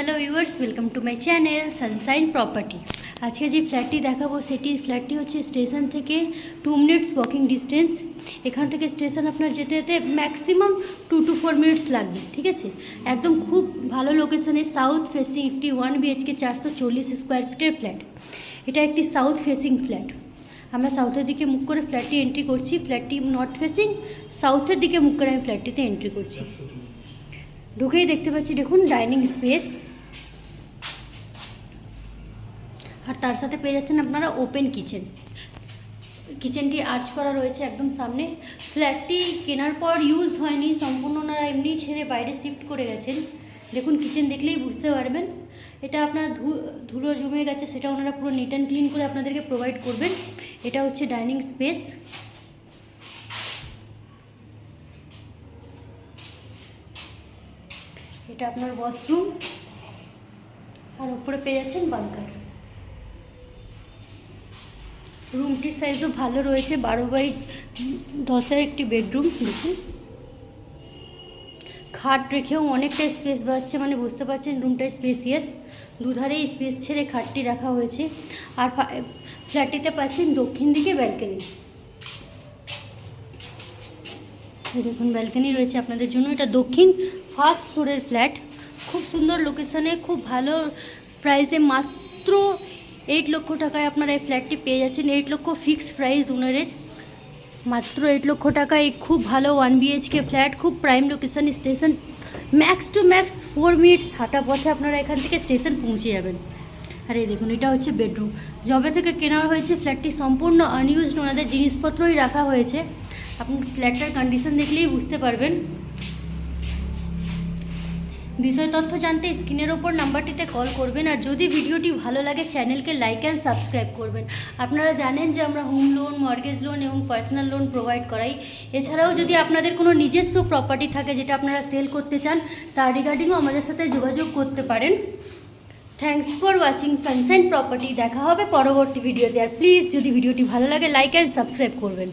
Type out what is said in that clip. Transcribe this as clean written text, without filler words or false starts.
Hello viewers, welcome to my channel Sunshine property. আজকে যে ফ্ল্যাটটি দেখাবো ফ্ল্যাটটি হচ্ছে স্টেশন থেকে 2 মিনিটস ওয়াকিং ডিস্টেন্স। এখান থেকে স্টেশন আপনার যেতে যেতে ম্যাক্সিমাম 2 to 4 মিনিটস লাগবে, ঠিক আছে। একদম খুব ভালো লোকেশনে, সাউথ ফেসিং একটি 1 BHK 440 স্কোয়ার ফিটের ফ্ল্যাট। এটা একটি সাউথ ফেসিং ফ্ল্যাট। আমরা সাউথের দিকে মুখ করে ফ্ল্যাটটি এন্ট্রি করছি। ফ্ল্যাটটি নর্থ ফেসিং, সাউথের দিকে মুখ করে আমি ফ্ল্যাটটিতে এন্ট্রি করছি। ঢুকেই দেখতে পাচ্ছি, দেখুন, ডাইনিং স্পেস, আর তার সাথে পেয়ে যাচ্ছেন আপনারা ওপেন কিচেন। কিচেনটি আর্চ করা রয়েছে একদম সামনে। ফ্ল্যাটটি কেনার পর ইউজ হয়নি, সম্পূর্ণ ওনারা এমনি ছেড়ে বাইরে শিফট করে গেছেন। দেখুন, কিচেন দেখলেই বুঝতে পারবেন। এটা আপনার ধুলো জমে গেছে, সেটা ওনারা পুরো নিট অ্যান্ড ক্লিন করে আপনাদেরকে প্রোভাইড করবেন। এটা হচ্ছে ডাইনিং স্পেস। এটা আপনার ওয়াশরুম, আর উপরে পেয়ে যাচ্ছেন বালকার। রুমটির সাইজও ভালো রয়েছে, 12x10 একটি বেডরুম। দেখুন, খাট রেখেও অনেকটাই স্পেস পাচ্ছে, মানে বুঝতে পারছেন রুমটাই স্পেসিয়াস। দুধারেই স্পেস ছেড়ে খাটটি রাখা হয়েছে। আর ফ্ল্যাটটিতে পাচ্ছেন দক্ষিণ দিকে ব্যালকনি। দেখুন, ব্যালকনি রয়েছে আপনাদের জন্য। এটা দক্ষিণ ফার্স্ট ফ্লোরের ফ্ল্যাট, খুব সুন্দর লোকেশনে, খুব ভালো প্রাইসে। মাত্র 8 লক্ষ টাকায় আপনারা এই ফ্ল্যাটটি পেয়ে যাচ্ছেন। 8 লক্ষ ফিক্সড প্রাইস ওনারের, মাত্র 8 লক্ষ টাকায় খুব ভালো 1 BHK ফ্ল্যাট, খুব prime location. Station max to max 4 minutes হাঁটা পথে আপনারা এখান থেকে স্টেশন পৌঁছে যাবেন। আর এই দেখুন, এটা হচ্ছে বেডরুম। যবে থেকে কেনা হয়েছে ফ্ল্যাটটি সম্পূর্ণ আনইউজড, ওনাদের জিনিসপত্রই রাখা হয়েছে। আপনি ফ্ল্যাটটার কন্ডিশন দেখলেই বুঝতে পারবেন। বিষয় তথ্য জানতে স্ক্রিনের ওপর নাম্বারটিতে কল করবেন। আর যদি ভিডিওটি ভালো লাগে, চ্যানেলকে লাইক অ্যান্ড সাবস্ক্রাইব করবেন। আপনারা জানেন যে আমরা হোম লোন, মর্গেজ লোন এবং পার্সোনাল লোন প্রোভাইড করাই। এছাড়াও যদি আপনাদের কোনো নিজস্ব প্রপার্টি থাকে যেটা আপনারা সেল করতে চান, তার রিগার্ডিংও আমাদের সাথে যোগাযোগ করতে পারেন। Thanks for watching Sunshine property. দেখা হবে পরবর্তী ভিডিওতে। আর প্লিজ, যদি ভিডিওটি ভালো লাগে, লাইক অ্যান্ড সাবস্ক্রাইব করবেন।